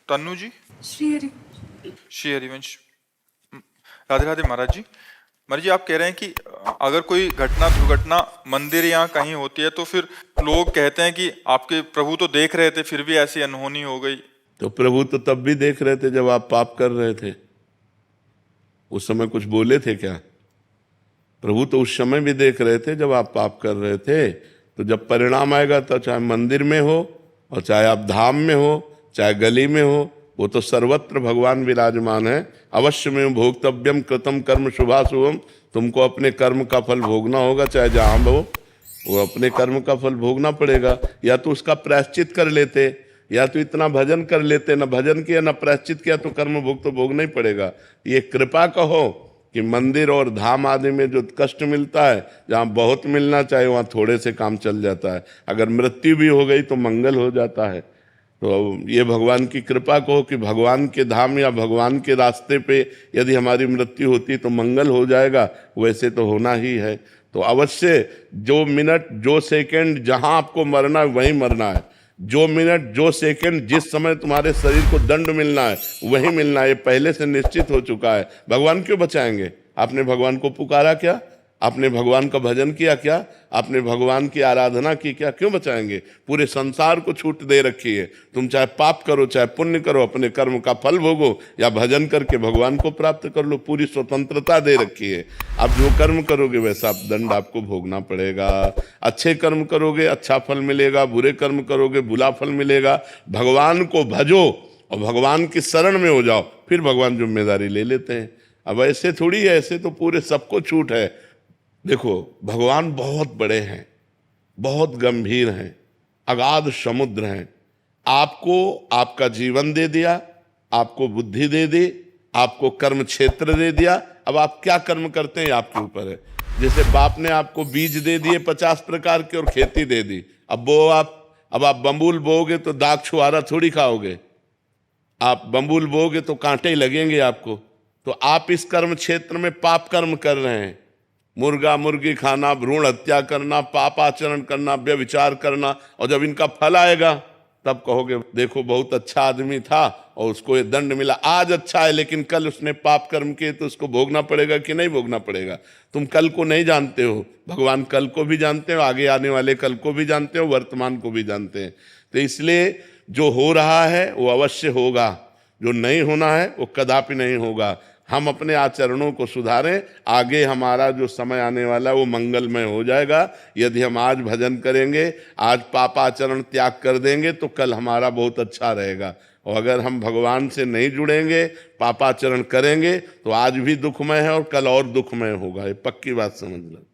तन्नू जी, श्री हरि। श्री हरिवंश। राधे राधे महाराज जी। महाराज जी, आप कह रहे हैं कि अगर कोई घटना दुर्घटना मंदिर या कहीं होती है तो फिर लोग कहते हैं कि आपके प्रभु तो देख रहे थे फिर भी ऐसी अनहोनी हो गई। तो प्रभु तो तब भी देख रहे थे जब आप पाप कर रहे थे, उस समय कुछ बोले थे क्या? प्रभु तो उस समय भी देख रहे थे जब आप पाप कर रहे थे। तो जब परिणाम आएगा तो चाहे मंदिर में हो और चाहे आप धाम में हो चाहे गली में हो, वो तो सर्वत्र भगवान विराजमान है। अवश्य में भोक्तव्यम कृतम कर्म शुभाशुभम, तुमको अपने कर्म का फल भोगना होगा, चाहे जहां हो वो अपने कर्म का फल भोगना पड़ेगा। या तो उसका प्रायश्चित कर लेते, या तो इतना भजन कर लेते, न भजन किया न प्रायश्चित किया तो कर्म भोग तो भोगना ही पड़ेगा। ये कृपा कहो कि मंदिर और धाम आदि में जो कष्ट मिलता है, जहाँ बहुत मिलना चाहिए वहाँ थोड़े से काम चल जाता है। अगर मृत्यु भी हो गई तो मंगल हो जाता है। तो ये भगवान की कृपा कहो कि भगवान के धाम या भगवान के रास्ते पे यदि हमारी मृत्यु होती तो मंगल हो जाएगा, वैसे तो होना ही है। तो अवश्य जो मिनट जो सेकंड जहाँ आपको मरना है वहीं मरना है। जो मिनट जो सेकंड जिस समय तुम्हारे शरीर को दंड मिलना है वही मिलना है, ये पहले से निश्चित हो चुका है। भगवान क्यों बचाएंगे? आपने भगवान को पुकारा क्या? आपने भगवान का भजन किया क्या? आपने भगवान की आराधना की क्या? क्यों बचाएंगे? पूरे संसार को छूट दे रखी है। तुम चाहे पाप करो चाहे पुण्य करो, अपने कर्म का फल भोगो या भजन करके भगवान को प्राप्त कर लो, पूरी स्वतंत्रता दे रखी है। आप जो कर्म करोगे वैसा दंड आपको भोगना पड़ेगा। अच्छे कर्म करोगे अच्छा फल मिलेगा, बुरे कर्म करोगे बुरा फल मिलेगा। भगवान को भजो और भगवान की शरण में हो जाओ, फिर भगवान जिम्मेदारी ले लेते हैं। अब ऐसे थोड़ी है, ऐसे तो पूरे सबको छूट है। देखो भगवान बहुत बड़े हैं, बहुत गंभीर हैं, अगाध समुद्र हैं। आपको आपका जीवन दे दिया, आपको बुद्धि दे दी, आपको कर्म क्षेत्र दे दिया। अब आप क्या कर्म करते हैं आपके ऊपर है। जैसे बाप ने आपको बीज दे दिए 50 प्रकार के और खेती दे दी, अब आप बम्बूल बोओगे तो दाग छुहारा थोड़ी खाओगे। आप बम्बूल बोओगे तो कांटे लगेंगे आपको। तो आप इस कर्म क्षेत्र में पाप कर्म कर रहे हैं, मुर्गा मुर्गी खाना, भ्रूण हत्या करना, पाप आचरण करना, व्यभिचार करना, और जब इनका फल आएगा तब कहोगे देखो बहुत अच्छा आदमी था और उसको ये दंड मिला। आज अच्छा है लेकिन कल उसने पाप कर्म किए तो उसको भोगना पड़ेगा कि नहीं भोगना पड़ेगा? तुम कल को नहीं जानते हो, भगवान कल को भी जानते हो, आगे आने वाले कल को भी जानते हो, वर्तमान को भी जानते हैं। तो इसलिए जो हो रहा है वो अवश्य होगा, जो नहीं होना है वो कदापि नहीं होगा। हम अपने आचरणों को सुधारें, आगे हमारा जो समय आने वाला है वो मंगलमय हो जाएगा। यदि हम आज भजन करेंगे, आज पापाचरण त्याग कर देंगे तो कल हमारा बहुत अच्छा रहेगा। और अगर हम भगवान से नहीं जुड़ेंगे, पापाचरण करेंगे तो आज भी दुखमय है और कल और दुखमय होगा। ये पक्की बात समझ लो।